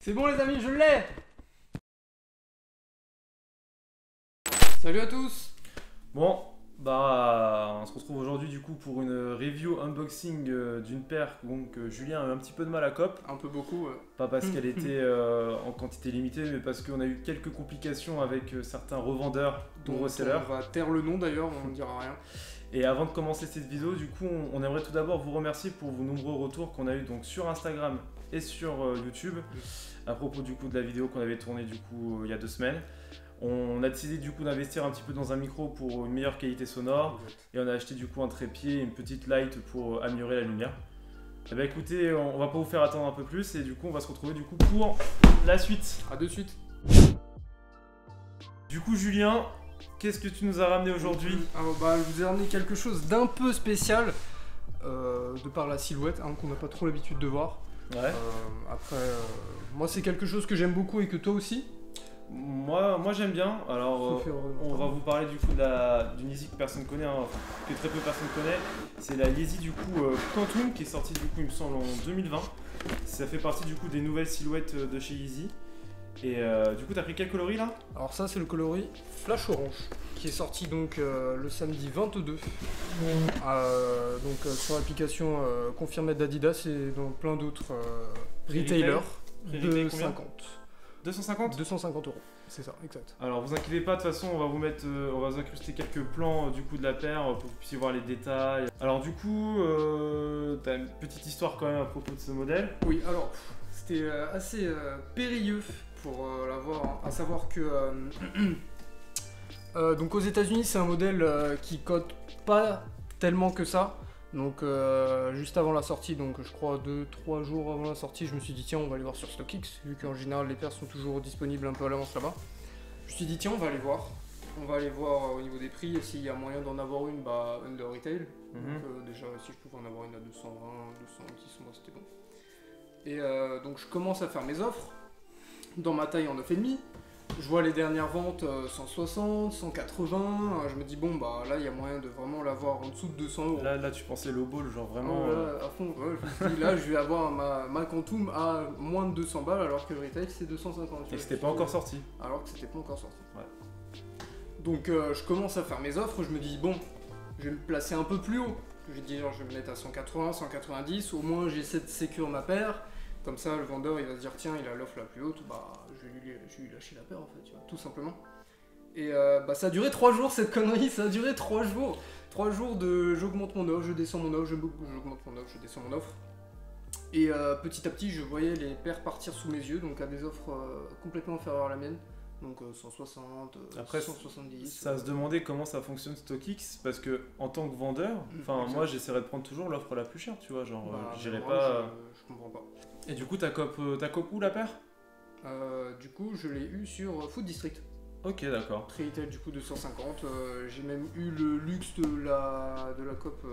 C'est bon les amis, je l'ai. Salut à tous. Bon, bah on se retrouve aujourd'hui du coup pour une review unboxing d'une paire donc Julien a eu un petit peu de mal à cop. Un peu beaucoup. Pas parce qu'elle était en quantité limitée, mais parce qu'on a eu quelques complications avec certains revendeurs ou resellers. On va taire le nom d'ailleurs, on ne dira rien. Et avant de commencer cette vidéo, du coup, on aimerait tout d'abord vous remercier pour vos nombreux retours qu'on a eu donc sur Instagram et sur YouTube à propos du coup de la vidéo qu'on avait tournée du coup il y a 2 semaines. On a décidé du coup d'investir un petit peu dans un micro pour une meilleure qualité sonore et on a acheté du coup un trépied et une petite light pour améliorer la lumière. Eh bien écoutez, on va pas vous faire attendre un peu plus et du coup on va se retrouver du coup pour la suite. A de suite. Du coup Julien, qu'est-ce que tu nous as ramené aujourd'hui? Alors, je vous ai ramené quelque chose d'un peu spécial, de par la silhouette, qu'on n'a pas trop l'habitude de voir. Ouais. Après, moi c'est quelque chose que j'aime beaucoup et que toi aussi. Moi j'aime bien. Alors on va vous parler du coup d'une Yeezy que personne connaît, enfin, que très peu personne connaît. C'est la Yeezy du coup Quantum qui est sortie du coup il me semble en 2020. Ça fait partie du coup des nouvelles silhouettes de chez Yeezy. Et du coup t'as pris quel coloris là? Alors ça c'est le coloris Flash Orange qui est sorti donc le samedi 22. Sur l'application confirmée d'Adidas et dans plein d'autres retailers de 50. 250 250 €, c'est ça, exact. Alors vous inquiétez pas, de toute façon on va vous incruster quelques plans du coup de la paire pour que vous puissiez voir les détails. Alors du coup, t'as une petite histoire quand même à propos de ce modèle. Oui, alors c'était assez périlleux pour l'avoir, à savoir que donc aux États-Unis c'est un modèle qui cote pas tellement que ça. Donc juste avant la sortie, donc je crois 2-3 jours avant la sortie, je me suis dit tiens on va aller voir sur StockX, vu qu'en général les paires sont toujours disponibles un peu à l'avance là-bas. Je me suis dit tiens on va aller voir. On va aller voir au niveau des prix et s'il y a moyen d'en avoir une under retail. Donc déjà si je pouvais en avoir une à 220, 210, moi c'était bon. Et donc je commence à faire mes offres dans ma taille en 9,5. Je vois les dernières ventes 160, 180, je me dis bon bah là il y a moyen de vraiment l'avoir en dessous de 200 €. Là tu pensais low ball genre vraiment... à fond, ouais, je me dis là je vais avoir ma Quantum à moins de 200 balles alors que le retail c'est 250. Et c'était pas encore sorti. Alors que c'était pas encore sorti. Ouais. Donc je commence à faire mes offres, je me dis bon, je vais me placer un peu plus haut. Je vais dire je vais me mettre à 180, 190, au moins j'essaie de sécure ma paire. Comme ça, le vendeur, il va se dire, tiens, il a l'offre la plus haute, bah, je vais lui lâcher la paire, en fait, tu vois, tout simplement. Et ça a duré 3 jours, cette connerie, ça a duré 3 jours. 3 jours de j'augmente mon offre, je descends mon offre, j'augmente mon offre, je descends mon offre. Et petit à petit, je voyais les paires partir sous mes yeux, donc à des offres complètement inférieures à la mienne. Donc 160, après, 170. Ça se demandait comment ça fonctionne StockX, parce que en tant que vendeur, moi j'essaierais de prendre toujours l'offre la plus chère, tu vois, genre j'irais pas... Je comprends pas. Et du coup t'as cop où la paire? Du coup je l'ai eu sur Food District. Ok d'accord. Retail du coup de 150, j'ai même eu le luxe de la cop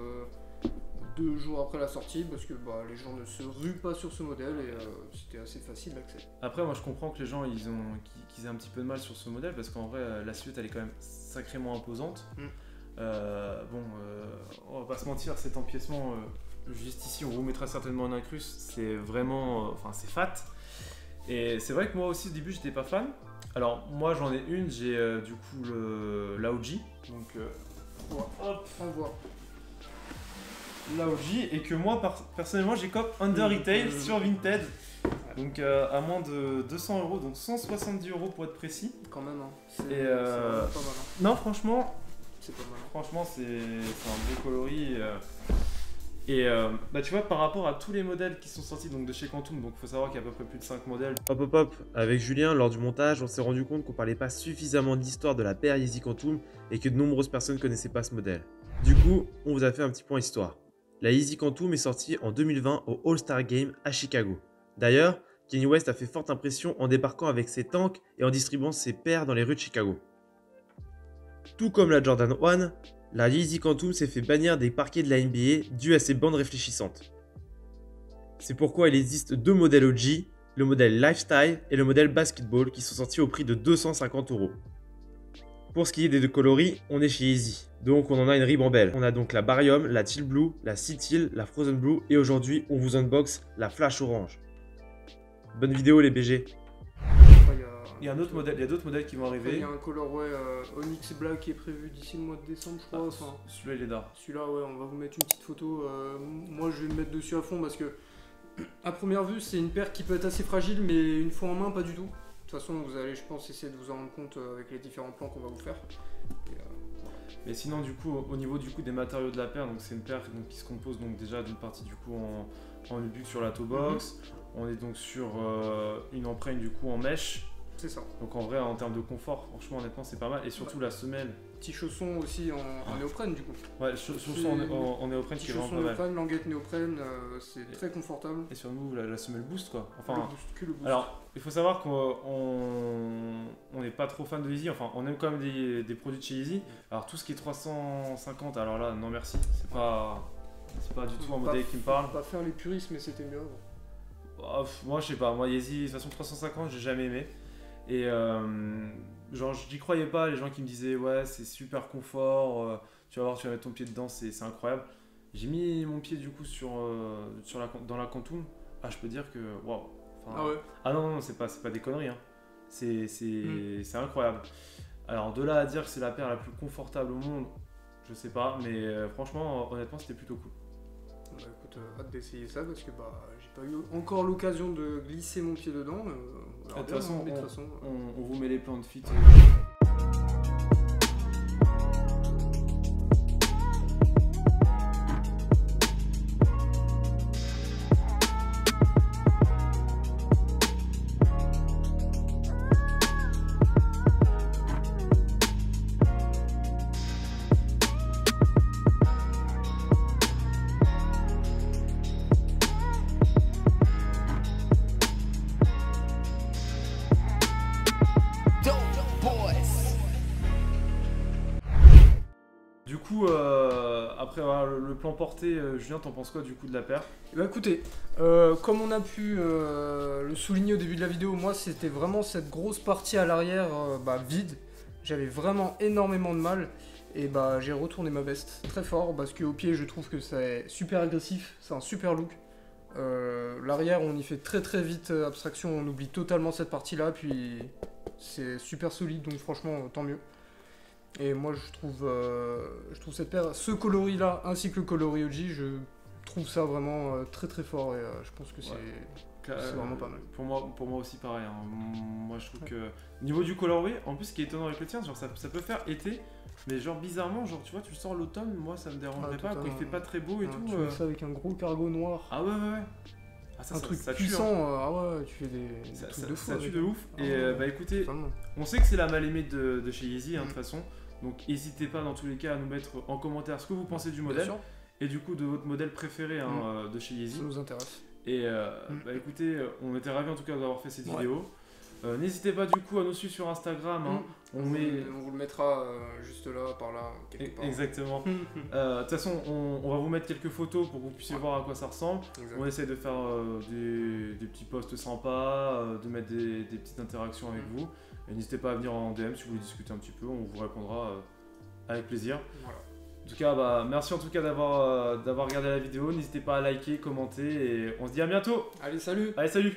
2 jours après la sortie parce que les gens ne se ruent pas sur ce modèle et c'était assez facile d'accès. Après moi je comprends que les gens qu'ils aient un petit peu de mal sur ce modèle parce qu'en vrai la silhouette elle est quand même sacrément imposante. On va pas se mentir, cet empiècement juste ici on vous mettra certainement un incruste, c'est vraiment, c'est fat. Et c'est vrai que moi aussi au début j'étais pas fan. Alors moi j'en ai une, j'ai du coup l'AOG, donc hop, on voit. L'AOG et que moi personnellement j'ai cop under retail sur Vinted. Donc à moins de 200 €, donc 170 € pour être précis. Quand même, hein. C'est pas mal. Non franchement, c'est pas mal. Franchement c'est un beau coloris. Et tu vois par rapport à tous les modèles qui sont sortis donc de chez Quantum, donc faut savoir qu'il y a à peu près plus de 5 modèles. Hop, avec Julien lors du montage on s'est rendu compte qu'on parlait pas suffisamment de l'histoire de la paire Yeezy Quantum et que de nombreuses personnes connaissaient pas ce modèle. Du coup on vous a fait un petit point histoire. La Yeezy Quantum est sortie en 2020 au All-Star Game à Chicago. D'ailleurs, Kanye West a fait forte impression en débarquant avec ses tanks et en distribuant ses paires dans les rues de Chicago. Tout comme la Jordan 1, la Yeezy Quantum s'est fait bannir des parquets de la NBA dû à ses bandes réfléchissantes. C'est pourquoi il existe 2 modèles OG, le modèle Lifestyle et le modèle Basketball qui sont sortis au prix de 250 €. Pour ce qui est des 2 coloris, on est chez Yeezy, donc on en a une ribambelle. On a donc la Barium, la Teal Blue, la Sea Teal, la Frozen Blue et aujourd'hui on vous unbox la Flash Orange. Bonne vidéo les BG. Après, Il y a un autre modèle, il y a d'autres modèles qui vont Après, il arriver. y a un colorway Onyx Black qui est prévu d'ici le mois de décembre, je crois. Enfin, Celui-là, il est d'art. celui-là, ouais, on va vous mettre une petite photo. Moi, je vais me mettre dessus à fond parce que, à première vue, c'est une paire qui peut être assez fragile, mais une fois en main, pas du tout. De toute façon, vous allez, je pense, essayer de vous en rendre compte avec les différents plans qu'on va vous faire. Et, Mais sinon, du coup, au niveau du coup des matériaux de la paire, donc c'est une paire donc, qui se compose donc déjà d'une partie du coup en nubuck sur la toe box. On est donc sur une empreinte du coup en mèche. c'est ça. Donc en vrai, en termes de confort, franchement, honnêtement, c'est pas mal. Et surtout la semelle. Petits chaussons aussi en néoprène, du coup. Ouais, chaussons en néoprène qui Petits est vraiment chaussons pas mal. néoprène, languette néoprène, c'est très confortable. Et sur nous, la semelle boost quoi. Le Enfin, boost, que le boost. alors, il faut savoir qu'on n'est pas trop fan de Yeezy. Enfin, on aime quand même des produits de chez Yeezy. Alors, tout ce qui est 350, alors là, non merci. C'est pas du tout un modèle qui me parle. Pas faire les puristes, mais c'était mieux. Bah, moi, je sais pas. Moi, Yeezy, de toute façon, 350, j'ai jamais aimé. Et genre, j'y croyais pas. Les gens qui me disaient, ouais, c'est super confort. Tu vas voir, tu vas mettre ton pied dedans, c'est incroyable. J'ai mis mon pied du coup dans la Quantum. Ah, je peux dire que waouh. Enfin, Ah ouais. ah non, c'est pas des conneries. Hein. C'est incroyable. Alors, de là à dire que c'est la paire la plus confortable au monde, je sais pas. Mais franchement, honnêtement, c'était plutôt cool. Bah écoute, hâte d'essayer ça parce que bah j'ai pas eu encore l'occasion de glisser mon pied dedans. De toute façon, on vous met les plans de fit. Du coup, après avoir le plan porté, Julien, t'en penses quoi du coup de la paire? Bah écoutez, comme on a pu le souligner au début de la vidéo, moi c'était vraiment cette grosse partie à l'arrière vide. J'avais vraiment énormément de mal et bah j'ai retourné ma veste très fort parce qu'au pied je trouve que c'est super agressif, c'est un super look. L'arrière on y fait très vite abstraction, on oublie totalement cette partie là, puis c'est super solide donc franchement tant mieux. Et moi je trouve cette paire, ce coloris là ainsi que le coloris OG, je trouve ça vraiment très fort et je pense que c'est vraiment pas mal. Pour moi aussi pareil. Hein. Moi je trouve que niveau du colorway, en plus ce qui est étonnant avec le tien, genre ça peut faire été, mais genre bizarrement, genre tu vois, tu sors l'automne, moi ça me dérangerait pas quand il fait pas très beau et tout. Tu mets ça avec un gros cargo noir. Ah ouais. Ah, un truc ça puissant, tue, hein. ah ouais, tu fais des trucs de fou. Ça tue de ouf. Ah Et ouais, bah écoutez, totalement. on sait que c'est la mal aimée de chez Yeezy de toute façon. Donc n'hésitez pas dans tous les cas à nous mettre en commentaire ce que vous pensez du modèle. Bien sûr. Et du coup de votre modèle préféré de chez Yeezy. Ça nous intéresse. Et bah écoutez, on était ravis en tout cas d'avoir fait cette Ouais. vidéo. N'hésitez pas du coup à nous suivre sur Instagram. Hein. On vous le mettra juste là, par là, quelque part. Exactement. De toute façon, on va vous mettre quelques photos pour que vous puissiez voir à quoi ça ressemble. Exact. On essaie de faire des petits posts sympas, de mettre des petites interactions avec vous. Et n'hésitez pas à venir en DM si vous voulez discuter un petit peu, on vous répondra avec plaisir. Voilà. En tout cas, bah, merci en tout cas d'avoir regardé la vidéo. N'hésitez pas à liker, commenter et on se dit à bientôt. Allez, salut! Allez, salut!